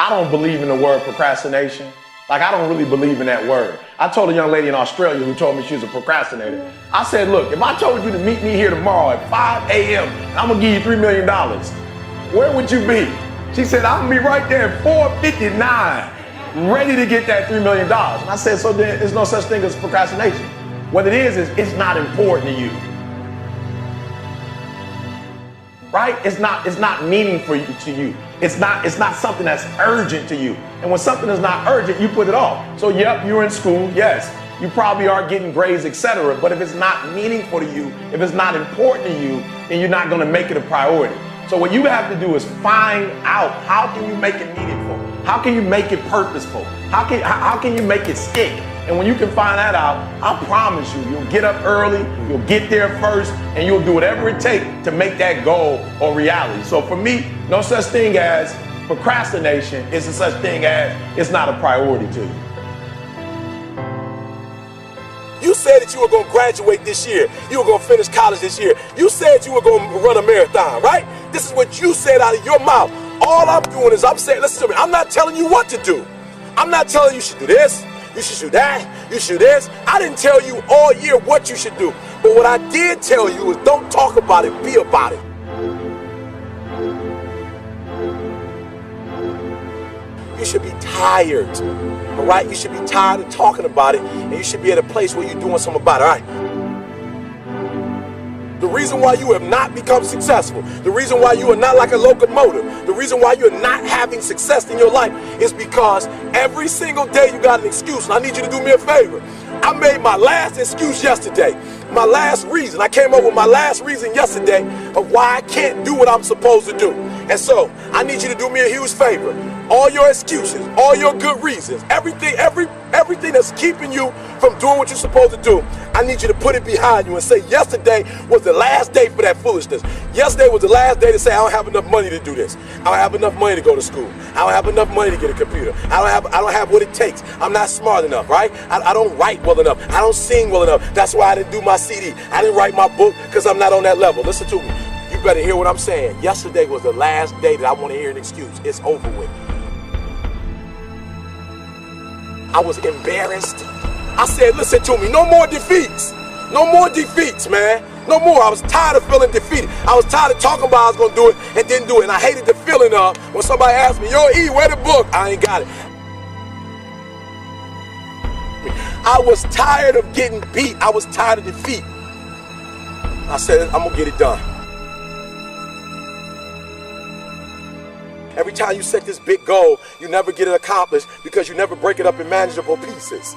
I don't believe in the word procrastination. Like, I don't really believe in that word. I told a young lady in Australia who told me she was a procrastinator. I said, look, if I told you to meet me here tomorrow at 5 a.m. and I'm gonna give you $3 million, where would you be? She said, I'm gonna be right there at 4:59, ready to get that $3 million. And I said, so then there's no such thing as procrastination. What it is it's not important to you. Right? It's not meaningful to you. It's not something that's urgent to you. And when something is not urgent, you put it off. So yep, you're in school, yes. You probably are getting grades, etc. But if it's not meaningful to you, if it's not important to you, then you're not gonna make it a priority. So what you have to do is find out, how can you make it meaningful? How can you make it purposeful? How can you make it stick? And when you can find that out, I promise you, you'll get up early, you'll get there first, and you'll do whatever it takes to make that goal a reality. So for me, no such thing as procrastination. It's such thing as it's not a priority to you. You said that you were going to graduate this year. You were going to finish college this year. You said you were going to run a marathon, right? This is what you said out of your mouth. All I'm doing is I'm saying, listen to me, I'm not telling you what to do. I'm not telling you should do this, you should do that, you should do this. I didn't tell you all year what you should do. But what I did tell you is don't talk about it, be about it. You should be tired, all right? You should be tired of talking about it, and you should be at a place where you're doing something about it, all right? The reason why you have not become successful, the reason why you are not like a locomotive, the reason why you're not having success in your life is because every single day you got an excuse. And I need you to do me a favor. I made my last excuse yesterday, my last reason. I came up with my last reason yesterday of why I can't do what I'm supposed to do. And so I need you to do me a huge favor. All your excuses, all your good reasons, everything that's keeping you from doing what you're supposed to do, I need you to put it behind you and say, yesterday was the last day for that foolishness. Yesterday was the last day to say, I don't have enough money to do this. I don't have enough money to go to school. I don't have enough money to get a computer. I don't have what it takes. I'm not smart enough, right? I don't write well enough. I don't sing well enough. That's why I didn't do my CD. I didn't write my book because I'm not on that level. Listen to me. You better hear what I'm saying. Yesterday was the last day that I want to hear an excuse. It's over with. I was embarrassed. I said, listen to me, no more defeats. No more defeats, man. No more. I was tired of feeling defeated. I was tired of talking about I was going to do it and didn't do it. And I hated the feeling of when somebody asked me, yo, E, where the book? I ain't got it. I was tired of getting beat. I was tired of defeat. I said, I'm going to get it done. Every time you set this big goal, you never get it accomplished because you never break it up in manageable pieces.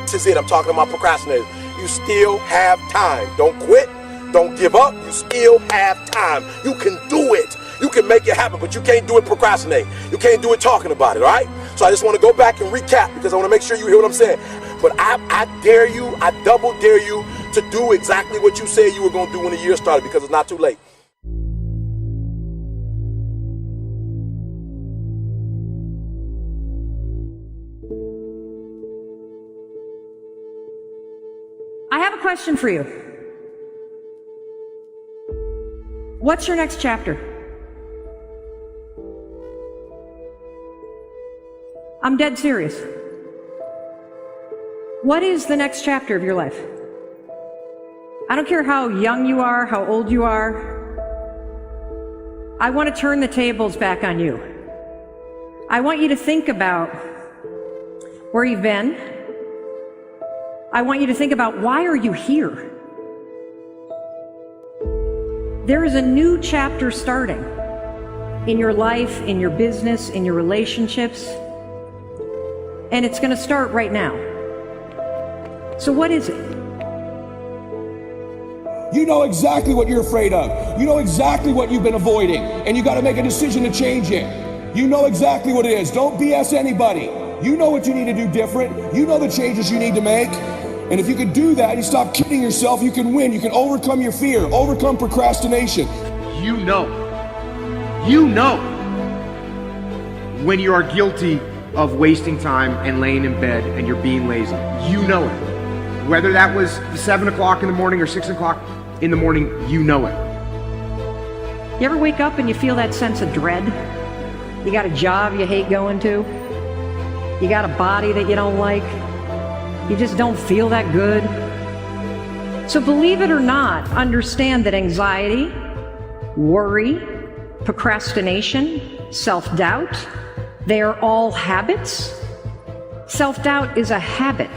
This is it. I'm talking about procrastinators. You still have time. Don't quit. Don't give up. You still have time. You can do it. You can make it happen, but you can't do it procrastinating. You can't do it talking about it, all right? So I just want to go back and recap because I want to make sure you hear what I'm saying. But I dare you, I double dare you to do exactly what you said you were going to do when the year started because it's not too late. I have a question for you. What's your next chapter? I'm dead serious. What is the next chapter of your life? I don't care how young you are, how old you are. I want to turn the tables back on you. I want you to think about where you've been. I want you to think about, why are you here? There is a new chapter starting in your life, in your business, in your relationships, and it's going to start right now. So what is it? You know exactly what you're afraid of. You know exactly what you've been avoiding, and you got to make a decision to change it. You know exactly what it is. Don't BS anybody. You know what you need to do different. You know the changes you need to make. And if you can do that, you stop kidding yourself, you can win. You can overcome your fear, overcome procrastination. You know when you are guilty of wasting time and laying in bed and you're being lazy. You know it. Whether that was 7 o'clock in the morning or 6 o'clock in the morning, you know it. You ever wake up and you feel that sense of dread? You got a job you hate going to? You got a body that you don't like? You just don't feel that good? So believe it or not, understand that anxiety, worry, procrastination, self-doubt, they are all habits. Self-doubt is a habit.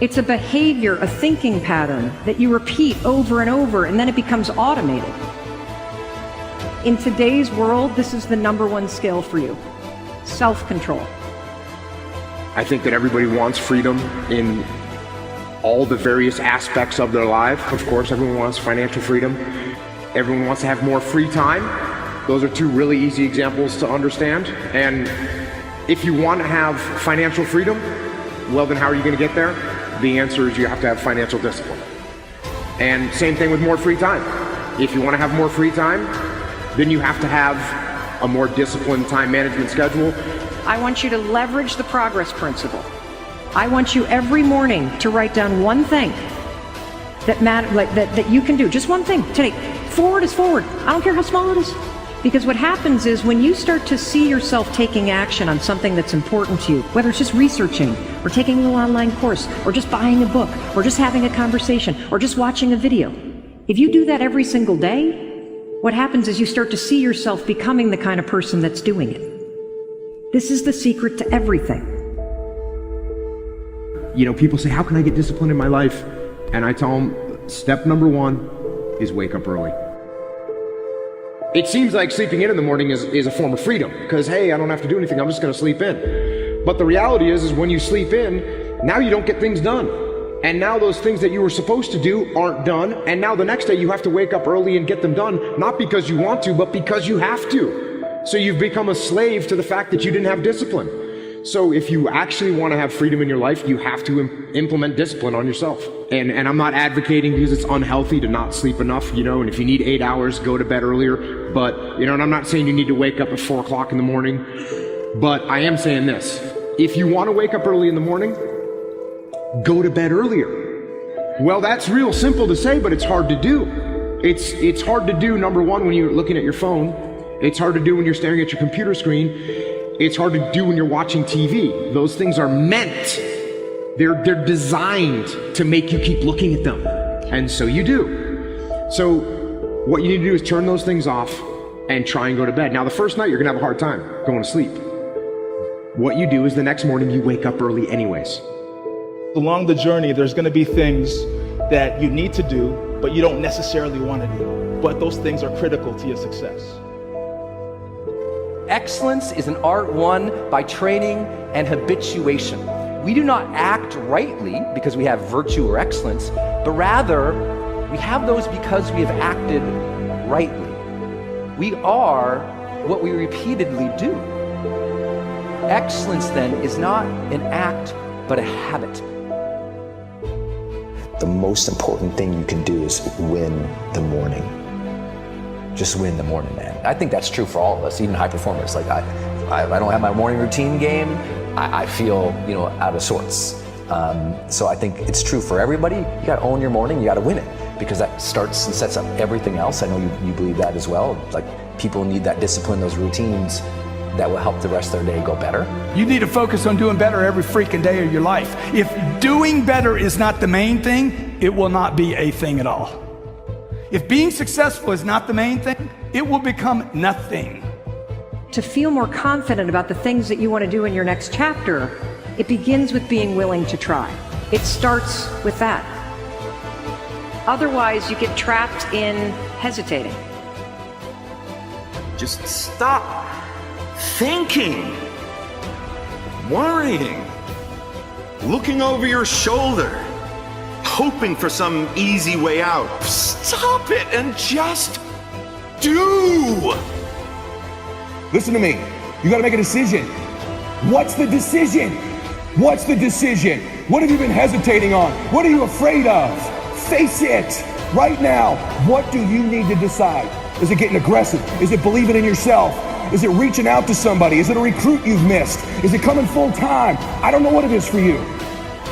It's a behavior, a thinking pattern that you repeat over and over, and then it becomes automated. In today's world, this is the #1 skill for you: self-control. I think that everybody wants freedom in all the various aspects of their life. Of course, everyone wants financial freedom. Everyone wants to have more free time. Those are two really easy examples to understand. And if you want to have financial freedom, well, then how are you going to get there? The answer is you have to have financial discipline. And same thing with more free time. If you want to have more free time, then you have to have a more disciplined time management schedule. I want you to leverage the progress principle. I want you every morning to write down one thing that you can do. Just one thing today. Forward is forward. I don't care how small it is. Because what happens is when you start to see yourself taking action on something that's important to you, whether it's just researching, or taking a little online course, or just buying a book, or just having a conversation, or just watching a video, if you do that every single day, what happens is you start to see yourself becoming the kind of person that's doing it. This is the secret to everything. You know, people say, how can I get disciplined in my life? And I tell them, step #1 is wake up early. It seems like sleeping in the morning is a form of freedom because, hey, I don't have to do anything. I'm just going to sleep in. But the reality is when you sleep in, now you don't get things done. And now those things that you were supposed to do aren't done. And now the next day you have to wake up early and get them done, not because you want to, but because you have to. So you've become a slave to the fact that you didn't have discipline. So if you actually want to have freedom in your life, you have to implement discipline on yourself. And I'm not advocating because it's unhealthy to not sleep enough, you know, and if you need 8 hours, go to bed earlier. But, you know, and I'm not saying you need to wake up at 4 o'clock in the morning, but I am saying this. If you want to wake up early in the morning, go to bed earlier. Well, that's real simple to say, but it's hard to do. It's hard to do, #1, when you're looking at your phone. It's hard to do when you're staring at your computer screen. It's hard to do when you're watching TV. Those things are meant. They're designed to make you keep looking at them. And so you do. So what you need to do is turn those things off and try and go to bed. Now, the first night, you're gonna have a hard time going to sleep. What you do is the next morning, you wake up early anyways. Along the journey, there's gonna be things that you need to do, but you don't necessarily wanna do. But those things are critical to your success. Excellence is an art won by training and habituation. We do not act rightly because we have virtue or excellence, but rather we have those because we have acted rightly. We are what we repeatedly do. Excellence then is not an act, but a habit. The most important thing you can do is win the morning. Just win the morning, man. I think that's true for all of us, even high performers. Like I don't have my morning routine game, I feel, you know, out of sorts. So I think it's true for everybody. You gotta own your morning, you gotta win it, because that starts and sets up everything else. I know you believe that as well. Like people need that discipline, those routines that will help the rest of their day go better. You need to focus on doing better every freaking day of your life. If doing better is not the main thing, it will not be a thing at all. If being successful is not the main thing, it will become nothing. To feel more confident about the things that you want to do in your next chapter, it begins with being willing to try. It starts with that. Otherwise, you get trapped in hesitating. Just stop thinking, worrying, looking over your shoulder, hoping for some easy way out. Stop it and just do. Listen to me. You gotta make a decision. What's the decision? What's the decision? What have you been hesitating on? What are you afraid of? Face it right now. What do you need to decide? Is it getting aggressive? Is it believing in yourself? Is it reaching out to somebody? Is it a recruit you've missed? Is it coming full time? I don't know what it is for you.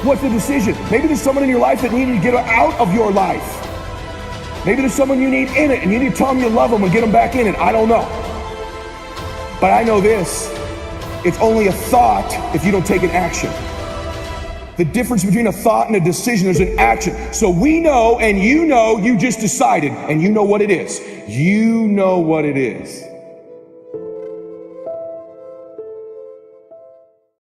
What's the decision? Maybe there's someone in your life that needs to get out of your life. Maybe there's someone you need in it and you need to tell them you love them and get them back in it. I don't know. But I know this, it's only a thought if you don't take an action. The difference between a thought and a decision is an action. So we know, and you know, you just decided, and you know what it is. You know what it is.